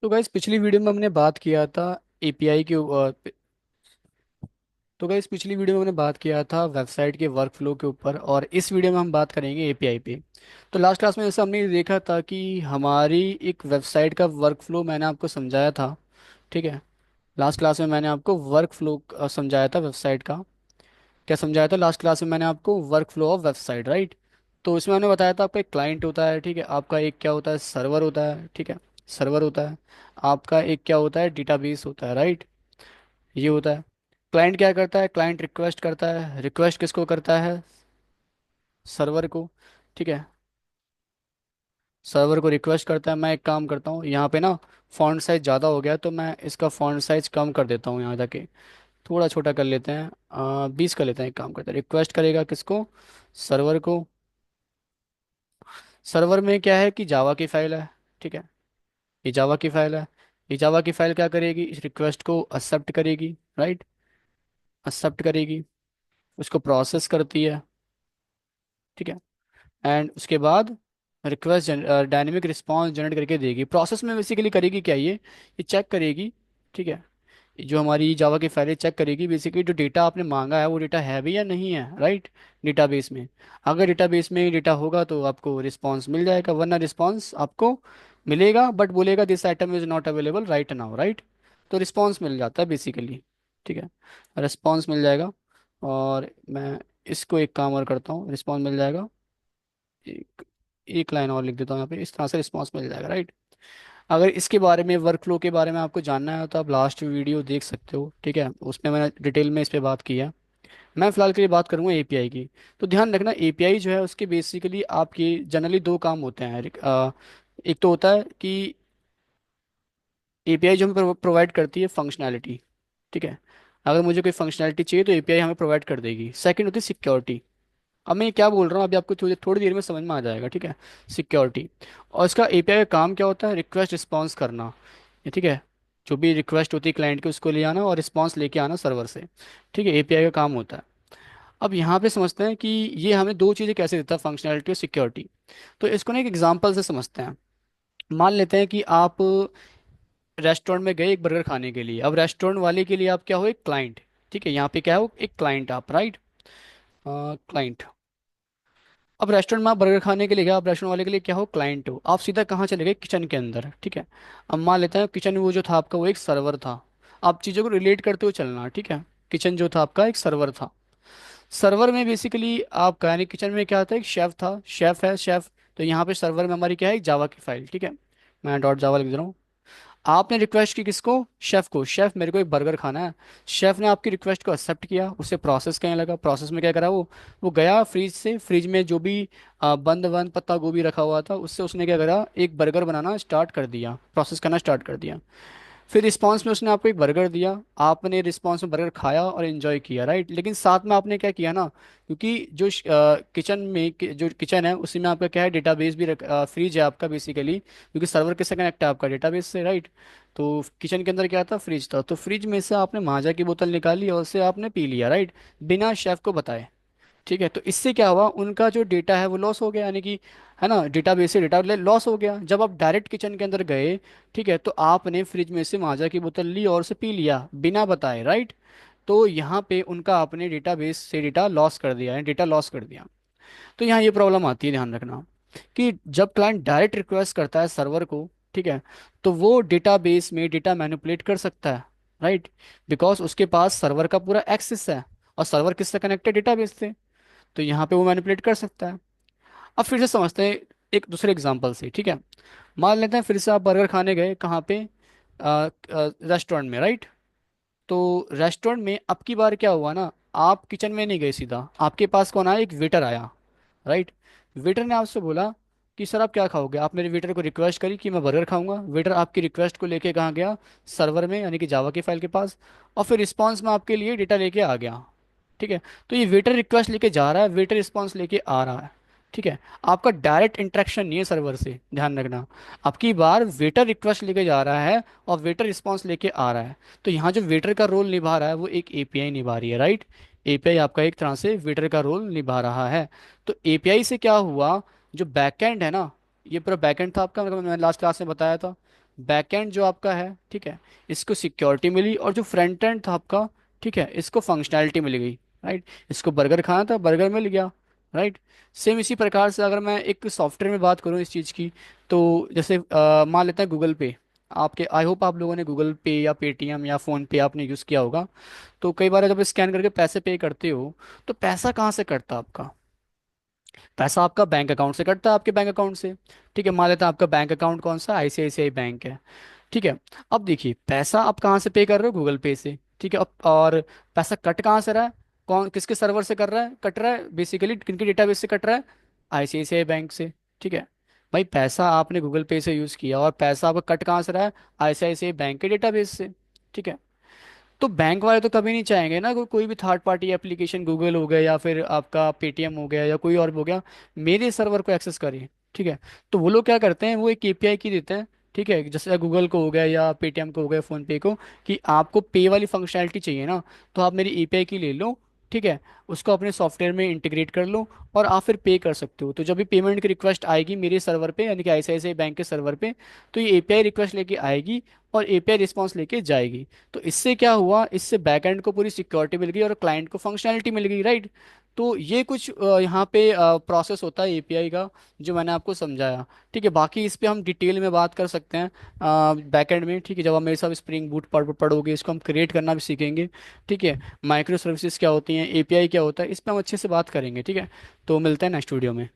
तो गाइस पिछली वीडियो में हमने बात किया था एपीआई के तो गाइस पिछली वीडियो में हमने बात किया था वेबसाइट के वर्कफ्लो के ऊपर, और इस वीडियो में हम बात करेंगे एपीआई पे। तो लास्ट क्लास में जैसे हमने देखा था कि हमारी एक वेबसाइट का वर्कफ्लो मैंने आपको समझाया था। ठीक है। लास्ट क्लास में मैंने आपको वर्कफ्लो समझाया था वेबसाइट का। क्या समझाया था लास्ट क्लास में मैंने आपको? Workflow of website, right. तो इसमें मैंने बताया था आपका एक क्लाइंट होता है, ठीक है, आपका एक क्या होता है, सर्वर होता है, ठीक है, सर्वर होता है। आपका एक क्या होता है, डेटाबेस होता है, राइट। ये होता है। क्लाइंट क्या करता है? क्लाइंट रिक्वेस्ट करता है। रिक्वेस्ट किसको करता है? सर्वर को। ठीक है। सर्वर को रिक्वेस्ट करता है। मैं एक काम करता हूँ यहाँ पे ना, फॉन्ट साइज ज़्यादा हो गया तो मैं इसका फॉन्ट साइज कम कर देता हूँ, यहाँ जाके थोड़ा छोटा कर लेते हैं, 20 कर लेते हैं। एक काम करते हैं, रिक्वेस्ट करेगा किसको? सर्वर को। सर्वर में क्या है कि जावा की फाइल है, ठीक है, ये जावा की फाइल है। ये जावा की फाइल क्या करेगी? इस रिक्वेस्ट को एक्सेप्ट करेगी, राइट, एक्सेप्ट करेगी, उसको प्रोसेस करती है, ठीक है। एंड उसके बाद रिक्वेस्ट डायनेमिक रिस्पॉन्स जनरेट करके देगी। प्रोसेस में बेसिकली करेगी क्या? ये चेक करेगी, ठीक है, जो हमारी जावा की फाइलें चेक करेगी बेसिकली, जो डेटा आपने मांगा है वो डेटा है भी या नहीं है, राइट, डेटाबेस में। अगर डेटाबेस में डेटा होगा तो आपको रिस्पॉन्स मिल जाएगा, वरना रिस्पॉन्स आपको मिलेगा बट बोलेगा this item is not available right now, right. तो रिस्पॉन्स मिल जाता है बेसिकली, ठीक है, रिस्पॉन्स मिल जाएगा। और मैं इसको एक काम और करता हूँ, रिस्पॉन्स मिल जाएगा, एक एक लाइन और लिख देता हूँ यहाँ पे, इस तरह से रिस्पॉन्स मिल जाएगा, राइट। अगर इसके बारे में, वर्कफ्लो के बारे में आपको जानना है तो आप लास्ट वीडियो देख सकते हो, ठीक है, उसमें मैंने डिटेल में इस पे बात की है। मैं फिलहाल के लिए बात करूंगा एपीआई की। तो ध्यान रखना, एपीआई जो है उसके बेसिकली आपके जनरली दो काम होते हैं। एक तो होता है कि एपीआई जो हमें प्रोवाइड करती है फंक्शनैलिटी, ठीक है, अगर मुझे कोई फंक्शनैलिटी चाहिए तो एपीआई हमें प्रोवाइड कर देगी। सेकंड होती है सिक्योरिटी। अब मैं ये क्या बोल रहा हूँ अभी आपको थोड़ी थोड़ी देर में समझ में आ जाएगा, ठीक है। सिक्योरिटी। और इसका एपीआई का काम क्या होता है? रिक्वेस्ट रिस्पॉन्स करना, ये ठीक है, जो भी रिक्वेस्ट होती है क्लाइंट की उसको ले आना और रिस्पॉन्स लेके आना सर्वर से, ठीक है, एपीआई का काम होता है। अब यहाँ पे समझते हैं कि ये हमें दो चीज़ें कैसे देता है, फंक्शनैलिटी और सिक्योरिटी। तो इसको ना एक एग्जांपल से समझते हैं। मान लेते हैं कि आप रेस्टोरेंट में गए एक बर्गर खाने के लिए। अब रेस्टोरेंट वाले के लिए आप क्या हो? एक क्लाइंट, ठीक है, यहाँ पे क्या हो? एक क्लाइंट आप, राइट, क्लाइंट। अब रेस्टोरेंट में आप बर्गर खाने के लिए गए, आप रेस्टोरेंट वाले के लिए क्या हो? क्लाइंट हो। आप सीधा कहाँ चले गए? किचन के अंदर, ठीक है। अब मान लेते हैं किचन में वो जो था आपका वो एक सर्वर था। आप चीज़ों को रिलेट करते हुए चलना, ठीक है। किचन जो था आपका एक सर्वर था। सर्वर में बेसिकली आपका यानी किचन में क्या था? एक शेफ था, शेफ है, शेफ। तो यहाँ पे सर्वर में हमारी क्या है? एक जावा की फाइल, ठीक है। मैं डॉट जावा लिख दे रहा हूँ। आपने रिक्वेस्ट की किसको? शेफ को। शेफ मेरे को एक बर्गर खाना है। शेफ ने आपकी रिक्वेस्ट को एक्सेप्ट किया, उसे प्रोसेस करने लगा। प्रोसेस में क्या करा वो गया फ्रिज से, फ्रिज में जो भी बंद बंद पत्ता गोभी रखा हुआ था उससे उसने क्या करा? एक बर्गर बनाना स्टार्ट कर दिया, प्रोसेस करना स्टार्ट कर दिया। फिर रिस्पांस में उसने आपको एक बर्गर दिया, आपने रिस्पांस में बर्गर खाया और एंजॉय किया, राइट। लेकिन साथ में आपने क्या किया ना, क्योंकि जो किचन में जो किचन है उसी में आपका क्या है? डेटाबेस भी फ्रिज है आपका बेसिकली, क्योंकि सर्वर किससे कनेक्ट है? आपका डेटाबेस से, राइट। तो किचन के अंदर क्या था? फ्रिज था। तो फ्रिज में से आपने माजा की बोतल निकाली और उसे आपने पी लिया, राइट, बिना शेफ को बताए। ठीक है। तो इससे क्या हुआ? उनका जो डेटा है वो लॉस हो गया, यानी कि, है ना, डेटाबेस से डेटा लॉस हो गया। जब आप डायरेक्ट किचन के अंदर गए, ठीक है, तो आपने फ्रिज में से माजा की बोतल ली और उसे पी लिया बिना बताए, राइट। तो यहाँ पे उनका आपने डेटाबेस से डेटा लॉस कर दिया है, डेटा लॉस कर दिया। तो यहाँ ये प्रॉब्लम आती है, ध्यान रखना, कि जब क्लाइंट डायरेक्ट रिक्वेस्ट करता है सर्वर को, ठीक है, तो वो डेटाबेस में डेटा मैनिपुलेट कर सकता है, राइट, बिकॉज उसके पास सर्वर का पूरा एक्सेस है। और सर्वर किससे कनेक्टेड? डेटाबेस से। तो यहाँ पे वो मैनिपुलेट कर सकता है। अब फिर से समझते हैं एक दूसरे एग्जांपल से, ठीक है। मान लेते हैं फिर से आप बर्गर खाने गए, कहाँ पे? रेस्टोरेंट में, राइट। तो रेस्टोरेंट में अब की बार क्या हुआ ना, आप किचन में नहीं गए सीधा, आपके पास कौन आया? एक वेटर आया, राइट। वेटर ने आपसे बोला कि सर आप क्या खाओगे? आप मेरे वेटर को रिक्वेस्ट करी कि मैं बर्गर खाऊंगा। वेटर आपकी रिक्वेस्ट को लेके कहाँ गया? सर्वर में, यानी कि जावा की फाइल के पास। और फिर रिस्पॉन्स में आपके लिए डेटा लेके आ गया, ठीक है। तो ये वेटर रिक्वेस्ट लेके जा रहा है, वेटर रिस्पॉन्स लेके आ रहा है, ठीक है। आपका डायरेक्ट इंटरेक्शन नहीं है सर्वर से, ध्यान रखना। आपकी बार वेटर रिक्वेस्ट लेके जा रहा है और वेटर रिस्पॉन्स लेके आ रहा है। तो यहाँ जो वेटर का रोल निभा रहा है वो एक एपीआई निभा रही है, राइट। एपीआई आपका एक तरह से वेटर का रोल निभा रहा है। तो एपीआई से क्या हुआ? जो बैकएंड है ना, ये पूरा बैकएंड था आपका, मतलब मैंने लास्ट क्लास में बताया था। बैकएंड जो आपका है, ठीक है, इसको सिक्योरिटी मिली, और जो फ्रंट एंड था आपका, ठीक है, इसको फंक्शनैलिटी मिल गई। राइट। इसको बर्गर खाना था, बर्गर मिल गया। राइट। सेम इसी प्रकार से अगर मैं एक सॉफ्टवेयर में बात करूँ इस चीज़ की, तो जैसे मान लेते हैं गूगल पे। आपके आई होप आप लोगों ने गूगल पे या पेटीएम या फ़ोन पे आपने यूज़ किया होगा। तो कई बार जब स्कैन करके पैसे पे करते हो, तो पैसा कहाँ से कटता है आपका? पैसा आपका बैंक अकाउंट से कटता है, आपके बैंक अकाउंट से। ठीक है, मान लेते हैं आपका बैंक अकाउंट कौन सा, आईसीआईसीआई बैंक है। ठीक है। अब देखिए, पैसा आप कहाँ से पे कर रहे हो? गूगल पे से। ठीक है। अब और पैसा कट कहाँ से रहा है? कौन किसके सर्वर से कर रहा है, कट रहा है? बेसिकली किनके डेटाबेस से कट रहा है? आईसीआईसीआई बैंक से। ठीक है। भाई पैसा आपने गूगल पे से यूज़ किया, और पैसा आपका कट कहाँ से रहा है? आईसीआईसीआई बैंक के डेटाबेस से। ठीक है। तो बैंक वाले तो कभी नहीं चाहेंगे ना कोई भी थर्ड पार्टी एप्लीकेशन, गूगल हो गया या फिर आपका पेटीएम हो गया या कोई और भी हो गया, मेरे सर्वर को एक्सेस करिए। ठीक है। तो वो लोग क्या करते हैं, वो एक एपीआई की देते हैं। ठीक है, जैसे गूगल को हो गया या पेटीएम को हो गया, फ़ोन पे को, कि आपको पे वाली फंक्शनैलिटी चाहिए ना, तो आप मेरी एपीआई की ले लो। ठीक है। उसको अपने सॉफ्टवेयर में इंटीग्रेट कर लो, और आप फिर पे कर सकते हो। तो जब भी पेमेंट की रिक्वेस्ट आएगी मेरे सर्वर पे, यानी कि आईसीआईसीआई बैंक के सर्वर पे, तो ये एपीआई रिक्वेस्ट लेके आएगी और एपीआई रिस्पॉन्स लेके जाएगी। तो इससे क्या हुआ, इससे बैकएंड को पूरी सिक्योरिटी मिल गई और क्लाइंट को फंक्शनैलिटी मिल गई। राइट। तो ये कुछ यहाँ पे प्रोसेस होता है एपीआई का, जो मैंने आपको समझाया। ठीक है, बाकी इस पे हम डिटेल में बात कर सकते हैं बैकएंड में। ठीक है, जब आप मेरे साथ स्प्रिंग बूट पढ़ोगे, इसको हम क्रिएट करना भी सीखेंगे। ठीक है। माइक्रो सर्विसेज क्या होती हैं, एपीआई क्या होता है, इस पे हम अच्छे से बात करेंगे। ठीक है। तो मिलते हैं नेक्स्ट वीडियो में।